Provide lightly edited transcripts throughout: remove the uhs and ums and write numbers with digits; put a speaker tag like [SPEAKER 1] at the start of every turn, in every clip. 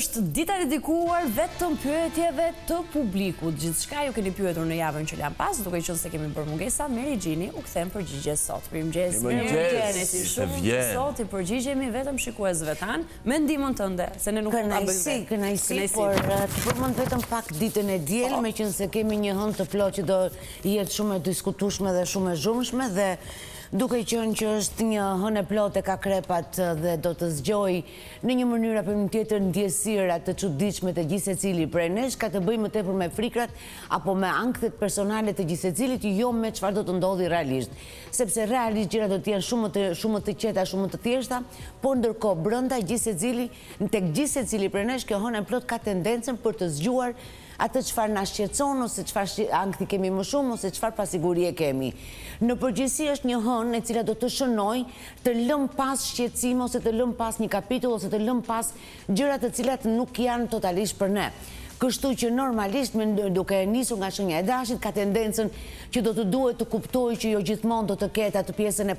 [SPEAKER 1] Është dita dedikuar vetëm pyetjeve të publikut. Gjithçka ju keni pyetur në javën që lan pas, duke qenë se kemi bërë mungesa, Meri Gjini u kthen përgjigjes sot. Mirëmëngjes. Sot I përgjigjemi vetëm shikuesve tan me ndihmën tënde, se ne nuk mund ta bëjmë.
[SPEAKER 2] Kënaqësi, por të përmend vetëm pak ditën e diel, meqense kemi një hënë të plotë që do jetë shumë e diskutueshme dhe shumë e zhurmshme dhe duke qenë që është një hënë e plotë ka krepat dhe do të zgjoj në një mënyrë apo në tjetër ndjesirat të çuditshme të gjithë secili prej nesh, ka të bëjë më tepër me frikrat apo me ankthet personale të gjithë secilit, jo me çfarë do të ndodhi realisht. Sepse realisht gjërat do të jenë shumë të qeta, shumë të thjeshta, por ndërkohë brenda tek gjithë secili prej nesh kjo hënë e plotë ka tendencën për të zgjuar atë çfarë na shqetëson ose çfarë ankthi kemi më shumë ose çfarë pasigurie kemi. Në përgjithësi është një hënë e cila do të shënojë të lëm pas shqetësim ose të lëm pas një kapitull ose të lëm pas gjëra të cilat nuk janë totalisht për ne. Kështu që normalisht duke nisur nga shenja e dashit ka tendencën që do të duhet të kuptojë që jo gjithmonë do të ketë atë pjesën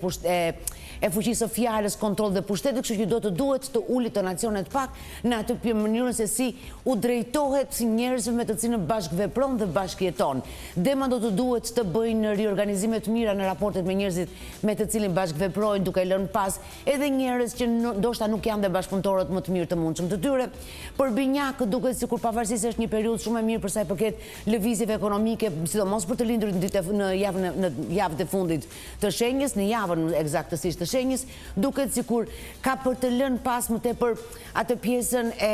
[SPEAKER 2] e fuqisë së fjalës, kontroll dhe pushtetit, kështu që do të duhet të ulit tonacionet pak në atë mënyrën se si u drejtohet njerëzve me të cilën bashkëvepron dhe bashkëjeton. Dema do të duhet të bëjnë riorganizime të mira në raportet me njerëzit me të cilin bashkëveprojnë, duke lënë pas edhe njerëz që ndoshta nuk janë dhe bashkëpunëtorët më të mirë të mundshëm të tyre. Por binjak duket sikur pavarësisht është një periudhë shumë e mirë për sa i përket lëvizjeve ekonomike, sidomos për të lindurit në javën e fundit të shenjës, në javën eksaktësisht të shenjës, duket sikur ka për të lënë pas më tepër atë pjesën e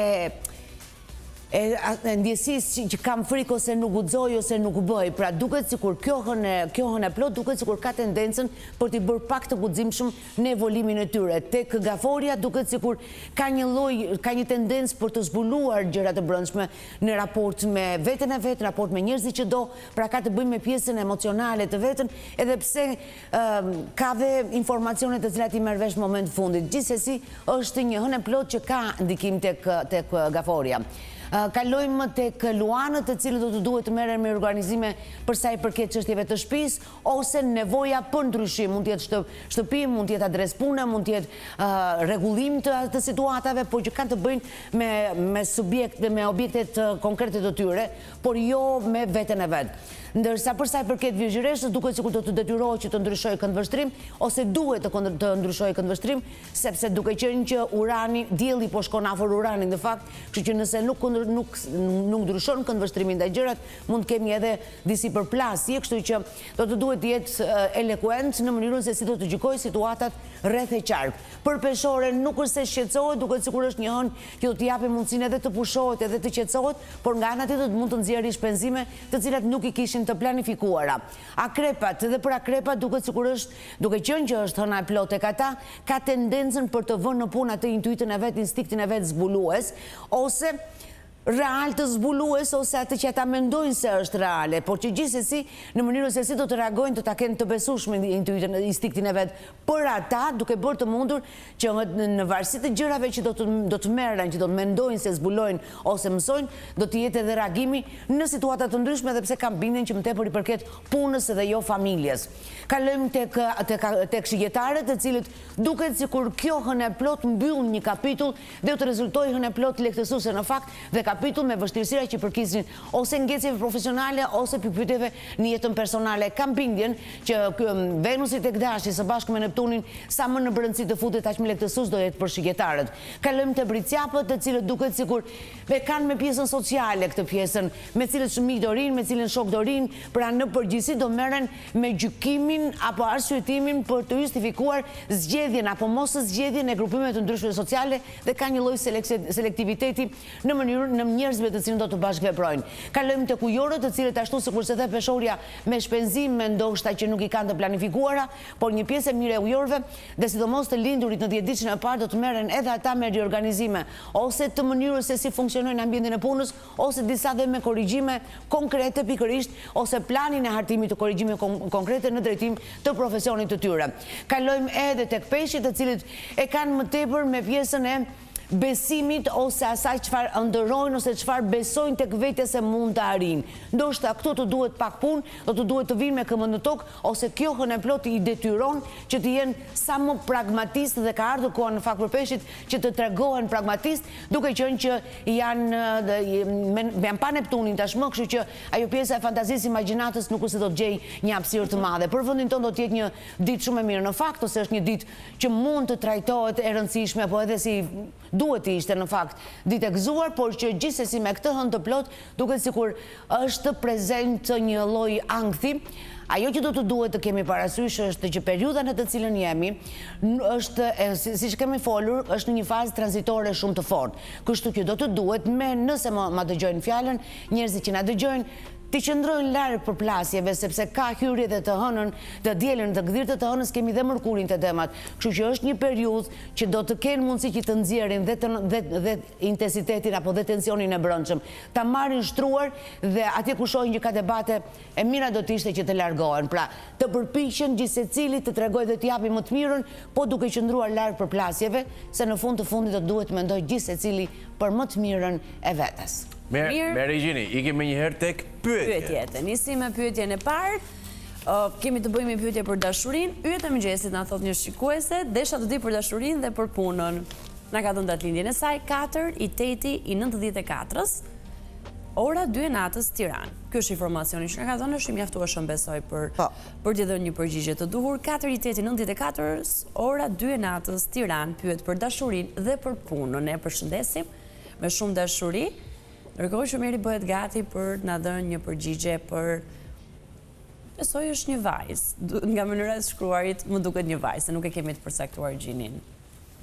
[SPEAKER 2] ndjesisë që kam frikë ose nuk guxoj ose nuk bëj. Pra duket sikur kjo hënë e plot duket sikur ka tendencën për t'i bërë pak të guximshëm në evolimin e tyre. Tek gaforia duket sikur ka një tendencë për të zbuluar gjëra të brendshme në raport me veten e vet, raport me njerëzit që do, pra ka të bëjë me pjesën emocionale të veten, edhe pse ka dhe informacione të cilat I merr vesh në moment fundit. Gjithsesi është një hënë e plot që ka ndikim tek gaforia. Kalojmë tek luanët të cilët do të duhet të merren me organizime për sa I përket çështjeve të shtëpisë ose nevoja për ndryshim, mund të jetë shtëpi, mund të jetë adresë pune, mund të jetë rregullim të situatave, por që kanë të bëjnë me objektet konkrete të tyre, por jo me veten e vet. Ndërsa për sa I përket vizhireshës duket sikur do të detyrohet që të ndryshojë këndvështrim ose duhet të ndryshojë këndvështrim, sepse duke qenë që urani, dielli po shkon afër uranit në fakt, kështu që nëse nuk ndryshon këndvështrimin ndaj gjërat, mund të kemi edhe disi përplasje, kështu që do të duhet të jetë elekuent në mënyrën se si do të gjykojë situatat rreth e qark. Për peshore nuk është se shqetësohet, duket sikur është një hënë që do të japë mundësinë edhe të pushohet edhe të qetësohet, por nga ana tjetër mund të nxjerrë shpenzime të cilat nuk I kishin të planifikuara. Akrepat, dhe për akrepat duket sikur është, duke qenë që është hëna e plotë tek ata, ka tendencën për të vënë në punë atë intuitën e vet, instinktin e vet zbulues, ose real të zbulues ose atë që ata mendojnë se është reale, por që gjithsesi në mënyrën se si do të reagojnë do ta kenë të besueshme intuitën, instinktin e vet për ata, duke bërë të mundur që në varësi të gjërave që do të merren, që do të mendojnë se zbulojnë ose mësojnë, do të jetë edhe reagimi në situata të ndryshme edhe pse kam bindjen që më tepër I përket punës edhe jo familjes. Kalojmë tek shigjetarët, të cilët duket sikur kjo hënë e plot mbyll një kapitull dhe do të rezultojë hënë e plot lehtësuese në fakt dhe kapitull me vështirësira që përkisin ose ngecjeve profesionale ose pyetjeve në jetën personale. Kam bindjen që Venusi tek Dashi së bashku me Neptunin sa më në brendësi të futet aq më lehtësues do jetë për shigjetarët. Kalojmë te bricjapët, të cilët duket sikur kanë me pjesën sociale këtë pjesën, me cilët shëmik do rinë, me cilën shok do rinë, pra në përgjithësi do merren me gjykimin apo arsyetimin për të justifikuar zgjedhjen apo mos zgjedhjen e grupimeve të ndryshme sociale dhe ka një lloj selektiviteti në mënyrën njerëzve të cilët do të bashkëveprojnë. Kalojmë tek ujorët, të cilët ashtu sikurse dhe peshorja me shpenzime ndoshta që nuk I kanë të planifikuara, por një pjesë e mirë e ujorëve dhe sidomos të lindurit në 10 ditën e parë do të merren edhe ata me riorganizime ose të mënyrës se si funksionojnë ambientin e punës ose disa dhe me korrigjime konkrete pikërisht ose planin e hartimit të korrigjime konkrete në drejtim të profesionit të tyre. Kalojmë edhe tek peshqit, të cilët e kanë më tepër me pjesën e besimit ose asaj çfarë ëndërrojnë ose çfarë besojnë tek vetja se mund të arrijnë. Ndoshta këtu të duhet pak punë, do të duhet të vinë me këmbën në tokë ose kjohën e plot i detyron që të jenë sa më pragmatistë dhe ka ardhur koha në fakt për peshqit që të tregohen pragmatistë, duke qenë që janë pa Neptunin tashmë, kështu që ajo pjesa e fantazisë imagjinatës nuk se do të gjej një hapësirë të madhe. Për vendin tonë do të jetë një ditë shumë e mirë në fakt, ose është një ditë që mund të trajtohet e rëndësishme, po edhe si duhet të ishte në fakt ditë e gëzuar, por që gjithsesi me këtë hënë të plot duket sikur është prezent një lloj ankthi. Ajo që do të duhet të kemi parasysh është që periudha në të cilën jemi është, siç kemi folur, është në një fazë tranzitore shumë të fortë. Kështu që do të duhet, nëse ma dëgjojnë fjalën, njerëzit që na dëgjojnë, të qëndrojnë larg përplasjeve, sepse ka hyrje dhe të hënën, të dielën, të gdhirtë të hënës kemi dhe mërkurin të demat. Kështu që është një periudhë që do të kenë mundësi që të nxjerrin dhe intensitetin apo dhe tensionin e brendshëm. Ta marrin shtruar dhe atje ku shohin që ka debate, e mira do të ishte që të largohen. Pra, të përpiqen gjithsecili të tregojë dhe të japi më të mirën, po duke qëndruar larg përplasjeve, se në fund të fundit do duhet të mendojë gjithsecili për më të mirën e vetes.
[SPEAKER 3] Meri Gjini, ikim me njëherë tek pyetjet.
[SPEAKER 1] Nisim me pyetjen e parë. Kemi të bëjmë pyetje për dashurinë. Yjet e mëngjesit na thot një shikuese, desha të di për dashurinë dhe për punën. Na ka dhënë datëlindjen e saj 4/8/94-s, ora 2 e natës Tiranë. Ky është informacioni që na ka dhënë, është i mjaftueshëm besoj për t'i dhënë një përgjigje të duhur. 4/8/94-s, ora 2 e natës Tiranë, pyet për dashurinë dhe për punën. Ne përshëndesim me shumë dashuri. Ndërkohë që Meri bëhet gati për na dhënë një përgjigje për, besoj është një vajzë. Nga mënyra e shkruarit më duket një vajzë, se nuk e kemi të përcaktuar gjinin.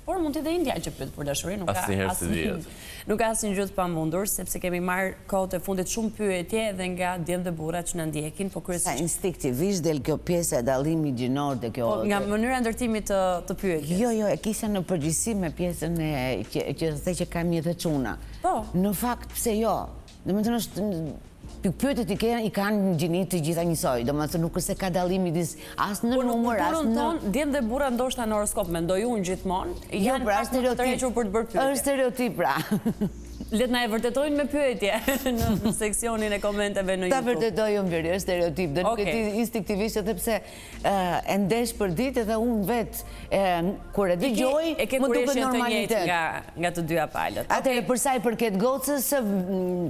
[SPEAKER 1] Por mund t'i dhe një djalë që pyet për dashurinë, nuk ka asnjë gjë të pamundur, sepse kemi marrë kohët e fundit shumë pyetje edhe nga djemt dhe burrat që na ndjekin, po kryesisht
[SPEAKER 2] instinktivisht del kjo pjesë e dallimit gjinor dhe kjo
[SPEAKER 1] nga mënyra e ndërtimit të pyetjes.
[SPEAKER 2] Jo, e kisha në përgjithësi me pjesën që the që kam një të çuna.
[SPEAKER 1] Po.
[SPEAKER 2] Në fakt pse jo? Domethënë është pyetjet i kanë gjinit të gjitha njësoj, domethënë nuk është se ka dallim midis as në numër as në
[SPEAKER 1] djemt dhe burra ndoshta në horoskop mendoj unë gjithmonë, janë
[SPEAKER 2] pra
[SPEAKER 1] pak më të tërhequr për të bërë pyetje.
[SPEAKER 2] Është stereotip pra.
[SPEAKER 1] Let na e vërtetojnë me pyetje në seksionin e komenteve në YouTube.
[SPEAKER 2] Ta vërtetoj unë Beri, është stereotip, dhe nuk e ti instinktivisht edhe pse e ndesh për ditë edhe unë vetë kur e dëgjoj më duket normalitet.
[SPEAKER 1] Nga të dyja palët.
[SPEAKER 2] Atëherë për sa i përket gocës,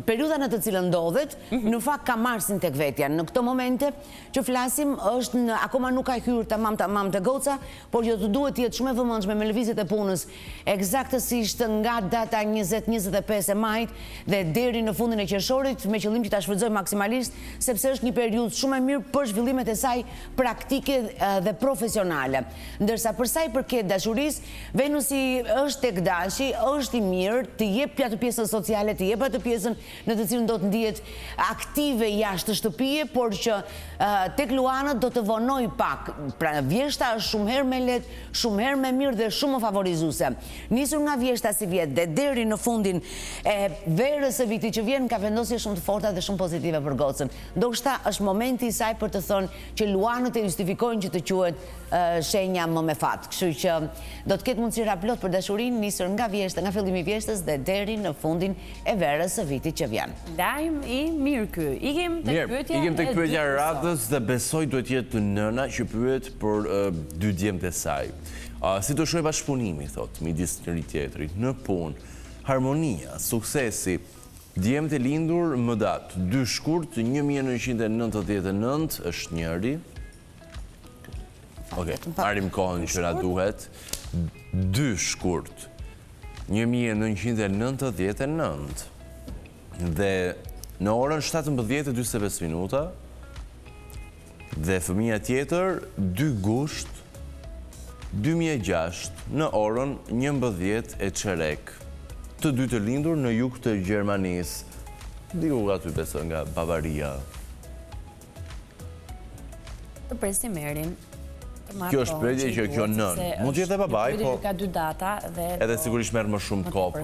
[SPEAKER 2] periudha në të cilën ndodhet, në fakt ka marsin tek vetja. Në këto momente që flasim është akoma nuk ka hyrë tamam te goca, por që të duhet të jetë shumë e vëmendshme me lëvizjet e punës, eksaktësisht nga data 20-25 e majt dhe deri në fundin e qershorit, me qëllim që ta shfrytëzoj maksimalisht, sepse është një periudhë shumë e mirë për zhvillimet e saj praktike dhe profesionale. Ndërsa për sa i përket dashurisë, Venusi është tek dashi, është i mirë, të jep atë pjesën sociale, të jep atë pjesën në të cilën do të ndihet aktive jashtë shtëpie, por që tek Luanët do të vonoj pak. Pra vjeshta është shumë herë me lehtë, shumë herë me mirë dhe shumë favorizuese. Nisur nga vjeshta si vjet dhe deri në fundin e verës së vitit që vjen, ka vendosje shumë të forta dhe shumë pozitive për gocën. Ndoshta është momenti i saj për të thënë që Luanët e justifikojnë që të quhet shenja më me fat. Kështu që do të ketë mundësira plot për dashurinë nisur nga vjeshta, nga fillimi i vjeshtës dhe deri në fundin e verës së vitit që vjen.
[SPEAKER 1] Dajm i mirë ky. Ikim tek
[SPEAKER 3] pyetja e radhës dhe besoj duhet jetë nëna që pyet për dy djemt e saj. Si do shkojë bashkëpunimi, thot, midis njëri tjetrit, në punë, harmonia, suksesi, djemt e lindur më datë, 2 shkurt, 1999 është njëri. Marim kohën që na duhet. 2 shkurt, 1999. Dhe në orën 17:45 minuta, dhe fëmija tjetër 2 gusht 2006 në orën 11:15 të dy të lindur në jug të Gjermanisë. Diku aty besoj nga Bavaria.
[SPEAKER 1] Të presim Merin.
[SPEAKER 3] Kjo është predje që kjo nën. Mund të jetë babai, po
[SPEAKER 1] ka 2 data dhe
[SPEAKER 3] edhe sigurisht merr më shumë kohë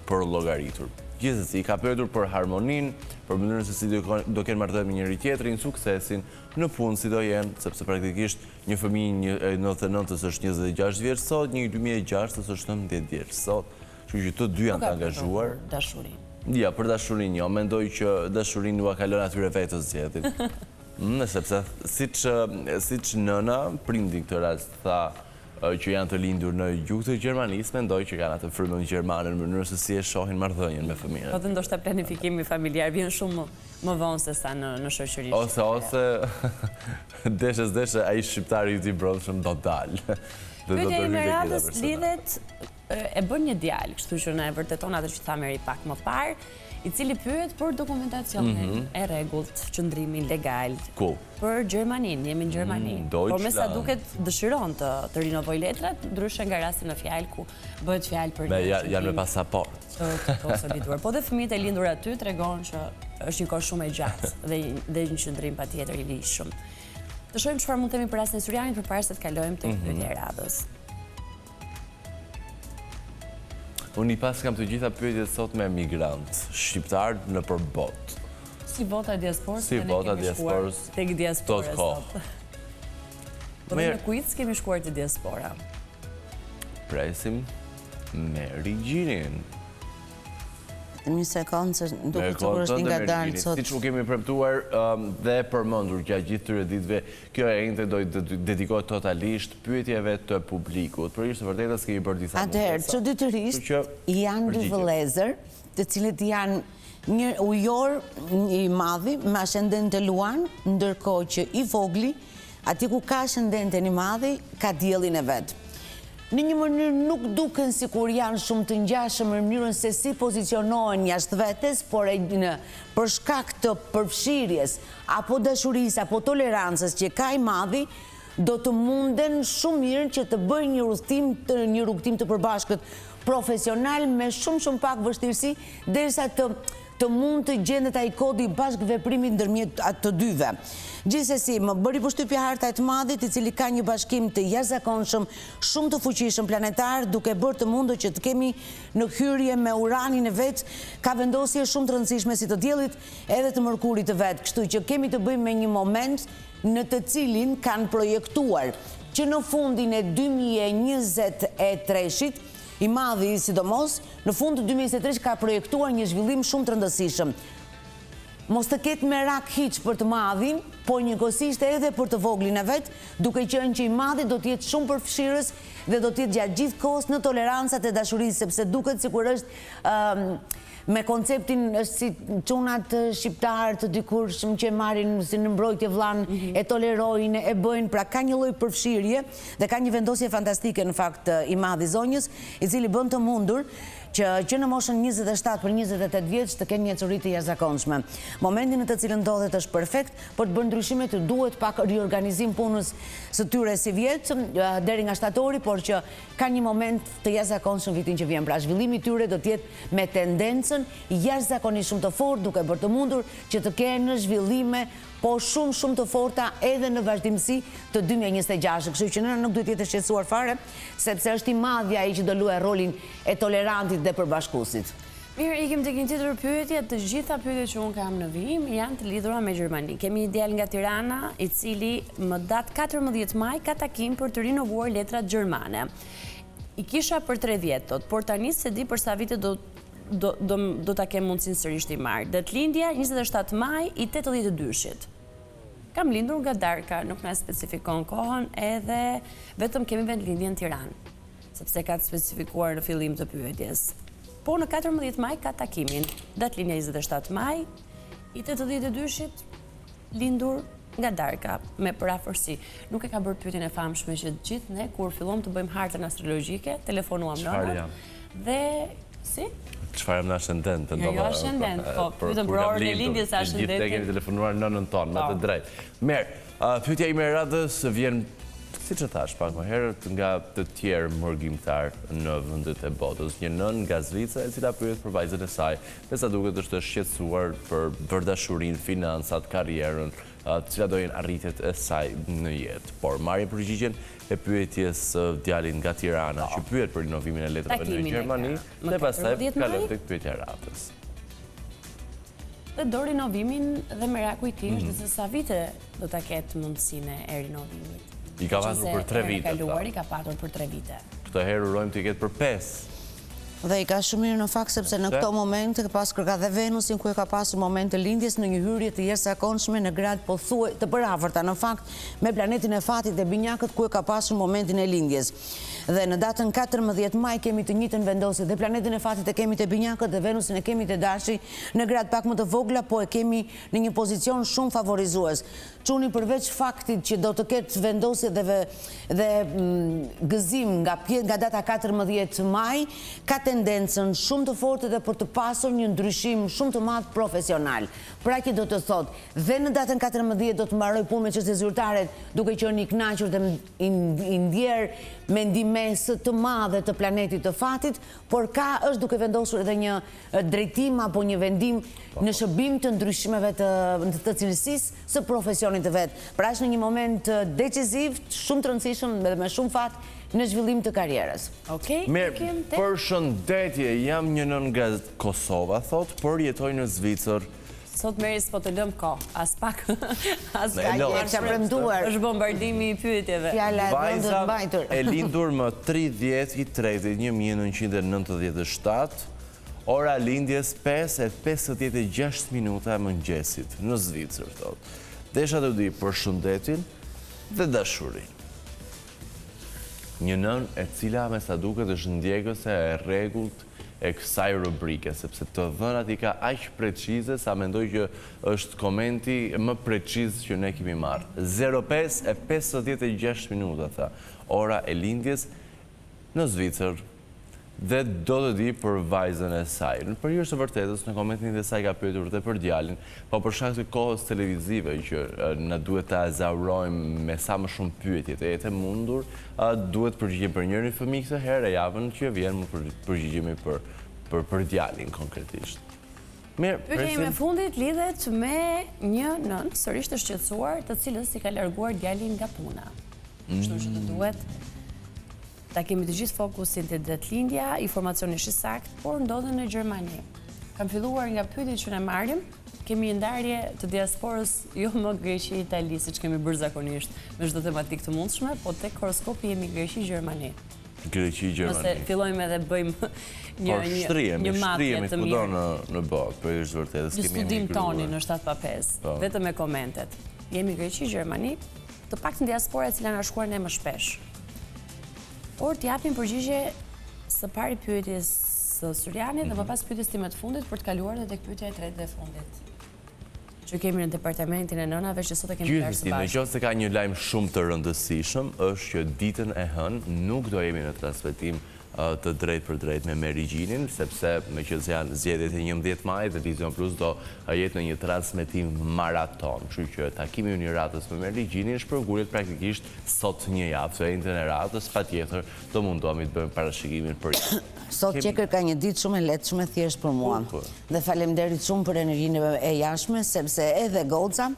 [SPEAKER 3] për llogaritur. Gjithsesi, ka pyetur për harmoninë, për mënyrën se si do kenë marrëdhënie me njëri tjetrin, suksesin në punë si do jenë, sepse praktikisht një fëmijë 99-ës është 26 vjeç sot, një 2006-ës është 19 vjeç sot, kështu që të dy janë të angazhuar. Ja, për dashurinë, jo, mendoj që dashurinë ua kalon atyre vetës zgjedhin. Sepse siç nëna prindi këtë rast tha që janë të lindur në jug të Gjermanisë, mendoj që kanë atë frymën gjermane në mënyrë se si e shohin marrëdhënien me fëmijët.
[SPEAKER 1] Po dhe ndoshta planifikimi familjar vjen shumë më vonë se sa në shoqëri.
[SPEAKER 3] Ose deshe ai shqiptari i brendshëm do dalë.
[SPEAKER 1] Pyetja ime radhës lidhet e bën një djalë, kështu që na e vërteton atë që tha Meri pak më parë, i cili pyet për dokumentacionin e rregullt, qëndrimin legal.
[SPEAKER 3] Ku?
[SPEAKER 1] Për Gjermaninë, jemi në Gjermani. Por me sa duket dëshiron të rinovoj letrat, ndryshe nga rasti në fjalë ku bëhet fjalë për
[SPEAKER 3] janë me pasaport.
[SPEAKER 1] Po dhe fëmijët e lindur aty tregon që është një kohë shumë e gjatë dhe një qëndrim patjetër i lishëm. Të shohim çfarë mund të themi për rastin e Syrianit përpara se të kalojmë tek pyetja e radhës.
[SPEAKER 3] Unë i pas kam të gjitha pyetjet sot me emigrant, shqiptarë në për botë.
[SPEAKER 1] Si vota diasporës,
[SPEAKER 3] si vota diasporës,
[SPEAKER 1] tek diasporës sot. Po dhe në quiz kemi shkuar te diaspora.
[SPEAKER 3] Presim me Regjinin.
[SPEAKER 2] Një sekundë, se duke të kur është nga dalë sot.
[SPEAKER 3] Si që kemi premtuar dhe përmendur gjatë gjithë tyre ditëve, kjo e inte do të dedikohet totalisht pyetjeve të publikut. Për ishte vërtetë s'kemi bërë disa mundësa.
[SPEAKER 2] Atëherë, çuditërisht janë dy vëllezër, të cilët janë një ujor i madhi me ascendente Luan, ndërkohë që i vogli, aty ku ka ascendenten i madhi, ka diellin e vet. Në një mënyrë nuk duken si kur janë shumë të ngjashëm në mënyrën se si pozicionohen jashtë vetes, por për shkak të përfshirjes, apo dashurisë, apo tolerancës që ka i madhi, do të munden shumë mirë që të bëjnë një rrugtim të përbashkët profesional me shumë pak vështirësi, derisa të mund të gjendet ai kodi i bashkëveprimit ndërmjet atë të dyve. Gjithsesi, më bëri përshtypje Harta e të Madhit, i cili ka një bashkim të jashtëzakonshëm, shumë të fuqishëm planetar, duke bërë të mundur që të kemi në hyrje me uranin e vet, ka vendosje shumë të rëndësishme si të diellit edhe të mërkurit të vet. Kështu që kemi të bëjmë me një moment në të cilin kanë projektuar që në fundin e 2023-shit, i madhi sidomos, në fund të 2023 ka projektuar një zhvillim shumë të rëndësishëm. Mos të ketë merak hiç për të madhin, po njëkohësisht edhe për të voglin e vet, duke qenë që i madhi do të jetë shumë përfshirës dhe do të jetë gjatë gjithë kohës në tolerancat e dashurisë, sepse duket sikur është me konceptin është si çunat shqiptarë të dikurshëm që marrin si në mbrojtje vllan, e tolerojnë, e bëjnë, pra ka një lloj përfshirje dhe ka një vendosje fantastike në fakt i madhi zonjës, i cili bën të mundur që në moshën 27 për 28 vjeç të kenë një curit të jashtëzakonshme. Momentin në të cilën ndodhet është perfekt, por të bërë ndryshime të duhet pak riorganizim punës së tyre si vjet deri nga shtatori, por që ka një moment të jashtëzakonshëm vitin që vjen. Pra zhvillimi i tyre do të jetë me tendencën jashtëzakonisht shumë të fortë, duke bërë të mundur që të kenë zhvillime po shumë të forta edhe në vazhdimsi të 2026. Kështu që nëna nuk duhet jetë shqetësuar fare, sepse është i madhja ai që do luajë rolin e tolerantit dhe përbashkuesit.
[SPEAKER 1] Mirë, ikim tek një tjetër pyetje. Të gjitha pyetjet që unë kam në vijim janë të lidhura me Gjermani. Kemi një djalë nga Tirana, i cili më datë 14 maj ka takim për të rinovuar letrat gjermane. I kisha për 3 vjetot, por tani se di për sa vite do ta kem mundësinë sërish të marr. Datëlindja 27 maj i 82-shit. Kam lindur nga darka, nuk na specifikon kohën, edhe vetëm kemi vendlindjen në Tiranë, sepse ka të specifikuar në fillim të pyetjes. Po në 14 maj ka takimin, datëlindja 27 maj, i 82-shit lindur nga darka, me përafërsi. Nuk e ka bërë pyetjen e famshme që gjithë ne, kur fillom të bëjmë hartën astrologjike, telefonuam nëna, dhe si?
[SPEAKER 3] Çfarë jam në ascendent?
[SPEAKER 1] Jo, ascendent, po, pyetëm për orën e lindjes së ascendentit.
[SPEAKER 3] Gjithë kemi telefonuar nënën tonë, me të drejtë. Mirë, pyetja ime e radhës vjen, siç e thash pak më herët, nga të tjerë morgjimtar në vendet e botës. Një nën nga Zvicra, e cila pyet për vajzën e saj, me sa duket është e shqetësuar për dashurinë, financat, karrierën, të cilat do jenë arritjet e saj në jetë. Por marrë përgjigjen e pyetjes djalin nga Tirana, që pyet për rinovimin e letrave në Gjermani, dhe pastaj kalojmë tek pyetja e radhës.
[SPEAKER 1] dhe do rinovimin dhe meraku i tij është dhe se sa vite do ta ketë mundësinë e rinovimit.
[SPEAKER 3] I ka patur për 3 vite.
[SPEAKER 1] Kaluar i ka patur për 3 vite.
[SPEAKER 3] Këtë herë urojmë të ketë për 5.
[SPEAKER 2] Dhe i ka shumë mirë në fakt sepse në këto momente pas kërka dhe Venusin ku e ka pasur moment të lindjes në një hyrje të jashtëzakonshme në grad pothuaj të përafërta në fakt me planetin e fatit dhe binjakët ku e ka pasur momentin e lindjes. Dhe në datën 14 maj kemi të njëjtën vendosje dhe planetin e fatit e kemi të binjakët dhe Venusin e kemi të Dashi në grad pak më të vogla, po e kemi në një pozicion shumë favorizues. Çuni përveç faktit që do të ketë vendosje dhe gëzim nga data 14 maj, ka tendencën shumë të fortë dhe për të pasur një ndryshim shumë të madh profesional. Pra që do të thotë, dhe në datën 14 do të mbaroj punë me çështje zyrtare duke qenë i kënaqur dhe i ndjer me ndihmësë të madhe të planetit të fatit, por është duke vendosur edhe një drejtim apo një vendim në shërbim të ndryshimeve të cilësisë së profesionit të vet. Pra është në një moment decisiv, shumë të rëndësishëm dhe me shumë fat në zhvillim të karrierës.
[SPEAKER 1] Okej.
[SPEAKER 3] Mirë, përshëndetje, jam një nën nga Kosova, thot, por jetoj në Zvicër.
[SPEAKER 1] Sot Meris po të lëm kohë, as pak. As
[SPEAKER 3] pak
[SPEAKER 2] që premtuar.
[SPEAKER 1] Është bombardimi i pyetjeve.
[SPEAKER 2] Fjala e rëndë mbajtur.
[SPEAKER 3] E lindur më 30/3/1997, ora lindjes 5:56 minuta e mëngjesit në Zvicër, thot. Desha të di përshëndetin dhe dashurin. Një nën e cila me sa duket është ndjekëse e rregullt e kësaj rubrike, sepse të dhënat i ka aq precize sa mendoj që është komenti më preciz që ne kemi marrë. 05:56 minuta, tha, ora e lindjes në Zvicër, dhe do të di për vajzën e saj. Në përgjithësi të vërtetës, në komentin e saj ka pyetur dhe për djalin, po për shkak të kohës televizive që na duhet ta zaurojmë me sa më shumë pyetje të jetë mundur, duhet përgjigjemi për njërin fëmijë këtë herë, javën që vjen më përgjigjemi për djalin konkretisht. Mirë,
[SPEAKER 1] pyetja e fundit lidhet me një nën sërish të shqetësuar, të cilës i ka larguar djalin nga puna. Kështu që të duhet ta kemi të gjithë fokusin të ditëlindja, informacioni është i saktë, por ndodhen në Gjermani. Kam filluar nga pyetjet që ne marrim, kemi një ndarje të diasporës jo më Greqi Itali, siç kemi bërë zakonisht me çdo tematikë të mundshme, po tek horoskopi jemi Greqi Gjermani.
[SPEAKER 3] Greqi Gjermani.
[SPEAKER 1] Nëse fillojmë edhe bëjmë një matje të
[SPEAKER 3] kudo
[SPEAKER 1] mirë.
[SPEAKER 3] në botë, për është vërtetës
[SPEAKER 1] Një studim toni në 7/5, vetëm me komentet. Jemi Greqi Gjermani, të paktën diaspora e cila na shkruan ne më shpesh. Por t'japim përgjigje së pari pyetjes së Syrianit dhe më pas pyetjes time të fundit për të kaluar dhe tek pyetja e tretë dhe fundit. Që kemi në departamentin e nënave që sot e kemi parë së bashku.
[SPEAKER 3] Nëse ka një lajm shumë të rëndësishëm është që ditën e hënë nuk do jemi në transmetim të drejt për drejt me Merigjinin, sepse me që janë zgjedhjet e 11 maj dhe Vizion Plus do jetë në një transmetim maraton. Kështu që takimi i një ratës me Merigjinin shpërgulet praktikisht sot një javë, se entën e ratës patjetër do mundohemi të bëjmë parashikimin për ju.
[SPEAKER 2] Sot qekër ka një ditë shumë e lehtë, shumë e thjeshtë për mua. Dhe faleminderit shumë për energjinë e jashtme, sepse edhe Goca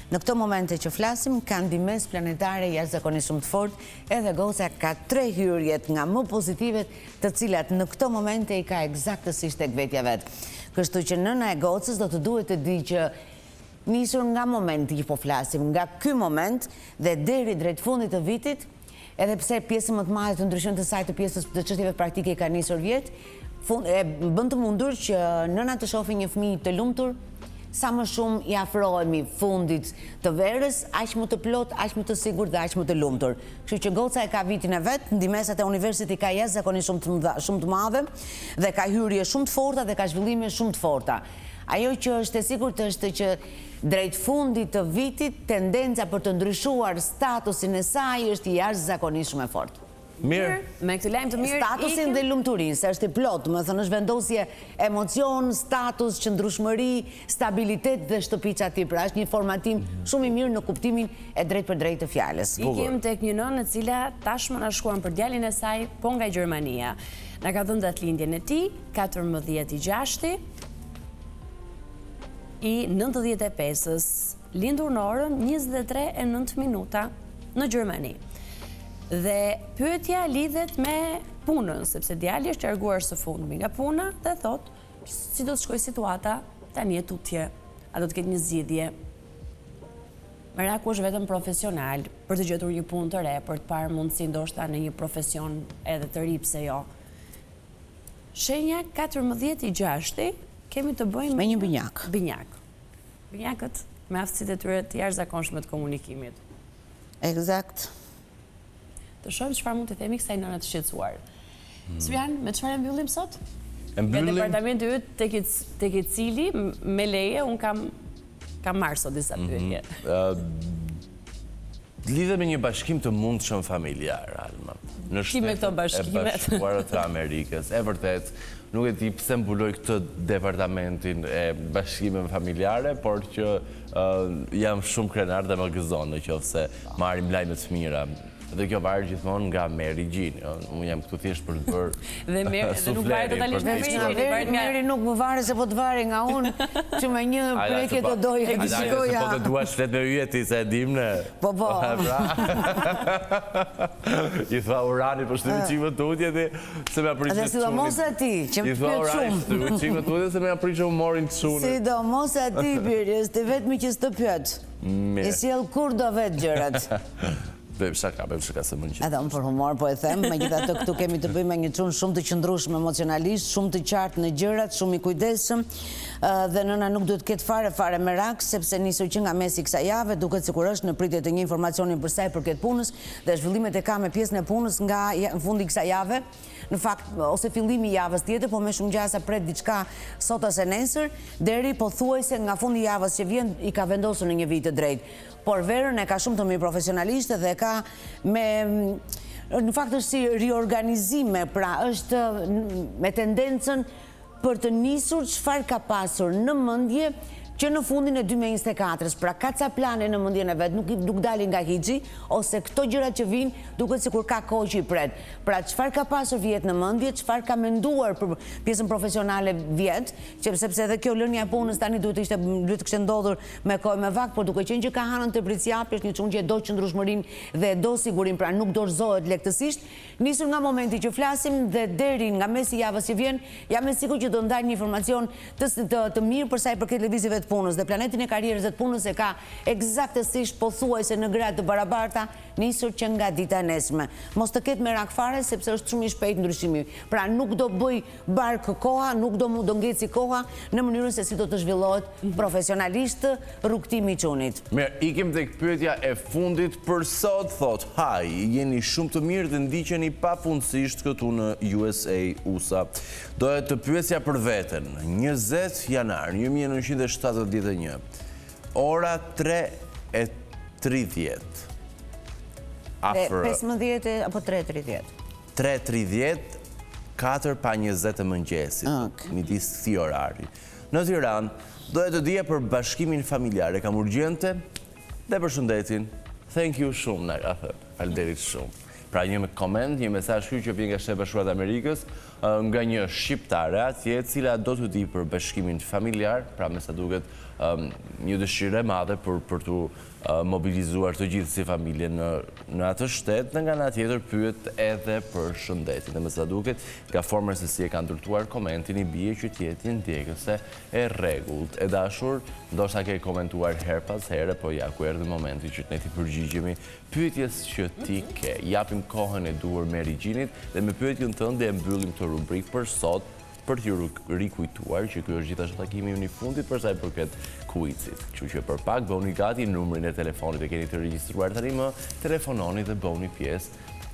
[SPEAKER 2] në këto momente që flasim, ka ndihmës planetare jashtëzakonisht shumë të fortë, edhe Goca ka 3 hyrjet nga më pozitivet, të cilat në këto momente i ka eksaktësisht tek vetja vet. Kështu që nëna e Gocës do të duhet të di që nisur nga momenti që po flasim, nga ky moment dhe deri drejt fundit të vitit, edhe pse pjesën më të madhe të ndryshimit të saj të pjesës të çështjeve praktike ka nisur vjet, bën të mundur që nëna të shohë një fëmijë të lumtur, sa më shumë i afrohemi fundit të verës, aq më të plot, aq më të sigurt dhe aq më të lumtur. Kështu që Goca e ka vitin e vet, ndihmësat e universit i ka jashtëzakonisht shumë të madhe dhe ka hyrje shumë të forta dhe ka zhvillime shumë të forta. Ajo që është e sigurt është që drejt fundit të vitit tendenca për të ndryshuar statusin e saj është jashtëzakonisht shumë e fortë.
[SPEAKER 3] Mirë.
[SPEAKER 1] Me këtë lajm të mirë.
[SPEAKER 2] Statusin dhe lumturinë, se është i plot, më thënë është vendosje emocion, status, qëndrueshmëri, stabilitet dhe shtëpica ti. Pra është një formatim shumë i mirë në kuptimin e drejt për drejt të fjalës.
[SPEAKER 1] Ikim tek një nënë e cila tashmë na shkruan për djalin e saj po nga Gjermania. Na ka dhënë datëlindjen e tij, 14/6 i 95-ës, lindur në orën 23:09 minuta në Gjermani. Dhe pyetja lidhet me punën, sepse djali është larguar së fundmi nga puna dhe thot si do të shkojë situata tani e tutje. a do të ketë një zgjidhje. Meraku është vetëm profesional për të gjetur një punë të re, për të parë mundësi ndoshta në një profesion edhe të ri, pse jo. Shenja 14/6 kemi të bëjmë
[SPEAKER 2] me një binjak.
[SPEAKER 1] Binjakët me aftësitë e tyre të jashtëzakonshme të komunikimit.
[SPEAKER 2] Eksakt.
[SPEAKER 1] Të shohim çfarë mund të themi kësaj nëna të shqetësuar. Svian, me çfarë mbyllim sot?
[SPEAKER 3] Nga
[SPEAKER 1] departamenti yt tek i cili me leje un kam marrë sot disa pyetje.
[SPEAKER 3] Lidhe me një bashkim të mundshëm familjar, Alma. Në
[SPEAKER 1] Shtetet e
[SPEAKER 3] Bashkuara të Amerikës. E vërtet, nuk e di pse mbuloj këtë departamentin e bashkimeve familjare, por që jam shumë krenar dhe më gëzon nëse marrim lajme të mira. Dhe kjo varet gjithmonë nga Meri Gjini. Unë jam këtu thjesht për të bërë
[SPEAKER 1] dhe nuk varet totalisht nga Meri Gjini.
[SPEAKER 2] Meri nuk më varet se po të varet nga unë, që me një prekje të doje e shikoja.
[SPEAKER 3] Po të dua shlet me yjeti, se e dim ne.
[SPEAKER 2] Po.
[SPEAKER 3] I thua Urani për shtëpi qimë të utje dhe se me apriqë të
[SPEAKER 2] qunit. Dhe sidomos ati, që më
[SPEAKER 3] thua Urani shtëpi qimë të utje se me apriqë humorin të qunit.
[SPEAKER 2] Sidomos ati, Birjes, të vetëmi që s'të pjët. I sjell kur do vetë gjërat.
[SPEAKER 3] Bëjmë shaka se më në gjithë.
[SPEAKER 2] Edhe unë për humor po e them, me gjitha të këtu kemi të bëjmë me një qunë shumë të qëndrushme emocionalisht, shumë të qartë në gjërat, shumë i kujdesshëm, dhe nëna nuk duhet ketë fare merak, sepse nisur që nga mesi kësaj jave, duket sikur është në pritje të një informacioni për sa i përket punës, dhe zhvillimet e ka me pjesën e punës nga fundi kësaj jave, në fakt, ose fillimi javës tjetër, po me shumë gjasa pret diçka sot ose nesër, deri po thuajse nga fundi javës që vjen i ka vendosur në një vit të drejtë. Por verën e ka shumë të mirë profesionaliste dhe ka në fakt është si riorganizime, pra është me tendencën për të nisur çfarë ka pasur në mendje që në fundin e 2024-s, pra ka ca plane në mendjen e vet, nuk dalin nga hiçi, ose këto gjërat që vinë duket sikur ka kohë që i pret. Pra çfarë ka pasur vjet në mendje, çfarë ka menduar për pjesën profesionale vjet, sepse edhe kjo lënia e punës tani duhet të kishte ndodhur me kohë me vakt, por duke qenë që ka hanën të Priciapi, është një çun që e do qëndrueshmërinë dhe e do sigurinë, pra nuk dorëzohet lehtësisht, nisur nga momenti që flasim dhe deri nga mesi javës që vjen, jam e sigurt që do ndaj një informacion të mirë për sa i përket lëvizjeve të punës, dhe planetin e karrierës dhe të punës e ka eksaktësisht pothuajse në gradë të barabarta nisur që nga dita e nesme. Mos të ketë merak fare sepse është shumë i shpejt ndryshimi. Pra nuk do bëj barkë koha, nuk do ngeci koha në mënyrën se si do të zhvillohet profesionalisht rrugtimi i çunit.
[SPEAKER 3] Mirë, ikim tek pyetja e fundit për sot, thot, haj, jeni shumë të mirë dhe ndiqeni pafundësisht këtu në USA. Doja të pyesja për veten. 20 janar 1971, ora 3:30.
[SPEAKER 2] 15 apo 3:30?
[SPEAKER 3] 3:30, 4:20 e mëngjesit, midis këtij orari. Në Tiranë, doja të dija për bashkimin familjar, e kam urgjente dhe përshëndetin. Thank you shumë, na ka thënë. Faleminderit shumë. Pra një koment, një mesazh që vjen nga Shtetet Bashkuara të Amerikës, nga një shqiptare atje, e cila do të di për bashkimin familjar, pra me sa duket një dëshirë e madhe për të mobilizuar të gjithë si familje në atë shtet, dhe nga nga tjetër pyet edhe për shëndetin. Dhe me sa duket, nga forma se si e ka ndërtuar komentin, i bie që t'jeti ndjekëse e rregullt. E dashur, ndoshta ke komentuar her pas here, po ja ku erdhi momenti që ne t'i përgjigjemi pyetjes që ti ke. Japim kohën e duhur Meri Gjinit dhe me pyetjen tënde e mbyllim këtë rubrikë për sot, për t'ju rikujtuar që ky është gjithashtu takimi i fundit për sa i përket kuicit. Kështu që për pak bëuni gati numrin e telefonit e keni të regjistruar tani, më telefononi dhe bëuni pjesë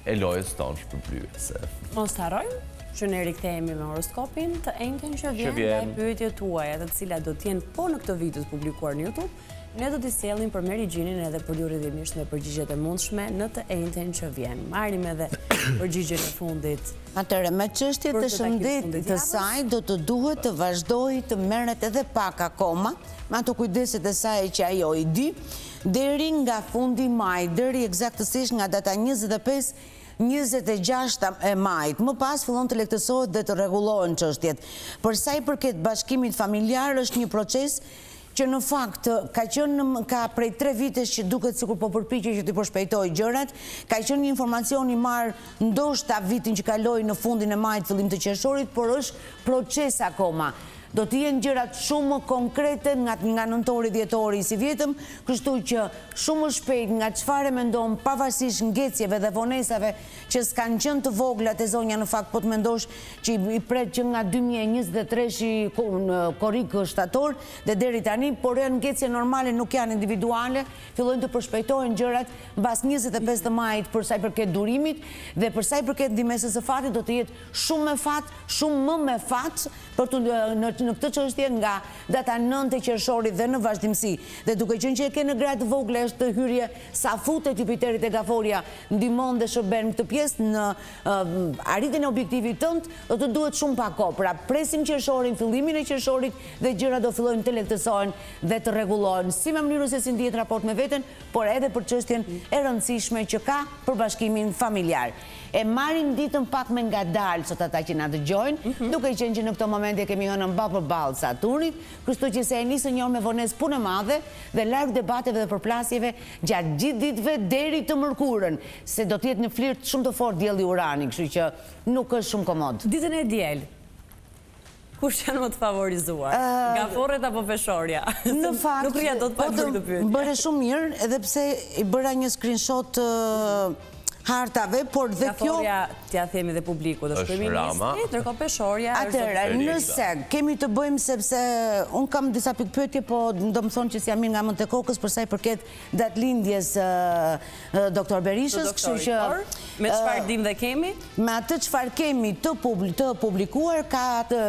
[SPEAKER 3] e lojës tonë shpërblyese.
[SPEAKER 1] Mos harrojmë që ne rikthehemi me horoskopin të enjten që vjen nga pyetjet tuaja, të cilat do të jenë po në këtë video të publikuar në YouTube. Ne do t'i sjellim për Meri Gjinin edhe për rrjedhimisht me përgjigjet e mundshme në të enjten që vjen. Marrim edhe përgjigjen e fundit.
[SPEAKER 2] Atëherë, me çështjet e shëndetit të saj do të duhet të vazhdojë të merret edhe pak akoma, me ato kujdeset e saj që ajo i di, deri nga fundi maj, deri eksaktësisht nga data 26 e majit. Më pas fillon të lehtësohet dhe të rregullohen çështjet. Për sa i përket bashkimit familjar, është një proces që në fakt ka prej 3 vitesh që duket sikur po përpiqej që t'i përshpejtoj gjërat, ka qenë një informacion i marrë ndoshta vitin që kaloi në fundin e majit, fillim të qershorit, por është proces akoma. do të jenë gjërat shumë konkrete nga nëntori dhjetori si vjetëm, kështu që shumë shpejt nga çfarë mendon pavarësisht ngecjeve dhe vonesave që s'kanë qenë të vogla te zonja, në fakt po të mendosh që i pret që nga 2023 korrik shtator dhe deri tani, por janë ngecje normale, nuk janë individuale, fillojnë të përshpejtohen gjërat mbas 25 të majit për sa i përket durimit dhe për sa i përket ndihmesës së fatit do të jetë shumë me fat, shumë më me fat për të në këtë çështje nga data 9 e qershorit dhe në vazhdimsi. Dhe duke qenë që e ke në gradë vogla është hyrje sa futet Jupiterit e Gaforia ndihmon dhe shërben këtë pjesë në arritjen e objektivit tënd, do të duhet shumë pak kohë. Pra presim qershorin, fillimin e qershorit dhe gjërat do fillojnë të lehtësohen dhe të rregullohen si me mënyrën se si ndihet raport me veten, por edhe për çështjen e rëndësishme që ka për bashkimin familjar. E marrim ditën pak me ngadalë sot ata që na dëgjojnë, duke qenë që në këtë moment e kemi hënë mba përballë Saturnit, kështu që se e nisën një orë me vonesë punë madhe dhe larg debateve dhe përplasjeve gjatë gjithë ditëve deri të mërkurën, se do të jetë një flirt shumë të fortë dielli Urani, kështu që nuk është shumë komod.
[SPEAKER 1] Ditën e diel, kush janë më të favorizuar? Gaforret apo Peshorja?
[SPEAKER 2] Në fakt,
[SPEAKER 1] nuk rria dot pa bërë këtë pyetje.
[SPEAKER 2] Bëre shumë mirë, edhe pse i bëra një screenshot hartave, por dhe kjo...
[SPEAKER 1] Gaforja, t'ja themi dhe publiku, dhe shkryeministri, ndërkohë Peshorja...
[SPEAKER 2] Atëherë, nëse kemi të bëjmë sepse unë kam disa pikpyetje, po do më thonë që si jam mirë nga mend të kokës për sa i përket datëlindjes doktor Berishës, kështu që...
[SPEAKER 1] Me çfarë dim dhe kemi?
[SPEAKER 2] Me atë çfarë kemi të publikuar ka të...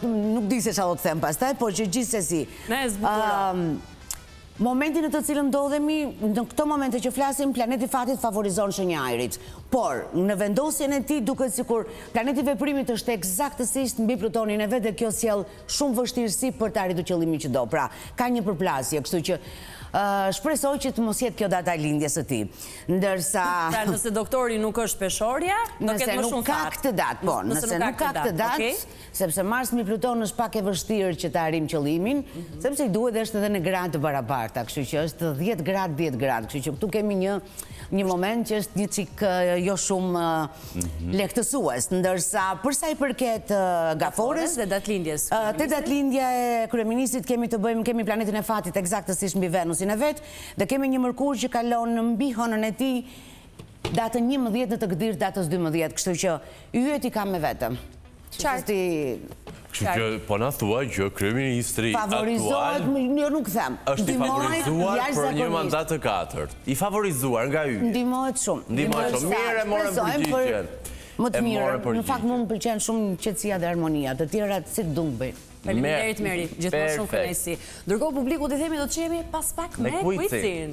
[SPEAKER 2] Nuk di se çfarë do të them pastaj, por që gjithsesi...
[SPEAKER 1] Ne e zbukuro.
[SPEAKER 2] Momentin në të cilën ndodhemi, në këto momente që flasim, planeti fatit favorizon shenja ajrit. Por, në vendosjen e tij duket sikur planeti veprimit është eksaktësisht mbi Plutonin e vet dhe kjo sjell shumë vështirësi për të arritur qëllimin që do. Pra, ka një përplasje, kështu që shpresoj që të mos jetë kjo data lindjes së tij. Ndërsa
[SPEAKER 1] pra nëse doktori nuk është Peshorja, do ketë më shumë fat.
[SPEAKER 2] Nëse nuk ka këtë datë, sepse Mars mbi Pluton është pak e vështirë që të arrijmë qëllimin, sepse i duhet është edhe në gradë të barabarta, kështu që është 10 gradë, 10 gradë, kështu që këtu kemi një moment që është një çik jo shumë lehtësues, ndërsa për sa i përket Gaforës
[SPEAKER 1] dhe datëlindjes.
[SPEAKER 2] Te datëlindja e kryeministit kemi planetin e fatit eksaktësisht mbi Venusin e vet dhe kemi një Mërkur që kalon mbi hënën e tij datën 11 në të gdhir datës 12, kështu që yjet i kam me vetëm.
[SPEAKER 1] Qartë.
[SPEAKER 3] Kështu që po na thua që kryeministri
[SPEAKER 2] favorizohet, jo nuk them.
[SPEAKER 3] Është i favorizuar për një mandat të katërt. I favorizuar nga yjet.
[SPEAKER 2] Ndihmohet shumë.
[SPEAKER 3] Mirë, morëm përgjigjen.
[SPEAKER 2] Më të mirë, në fakt më pëlqen shumë qetësia dhe harmonia, të tjerat si të dunë bëjnë.
[SPEAKER 1] Faleminderit Meri, gjithmonë shumë kënaqësi. Ndërkohë publiku i themi do të çemi pas pak me quizin.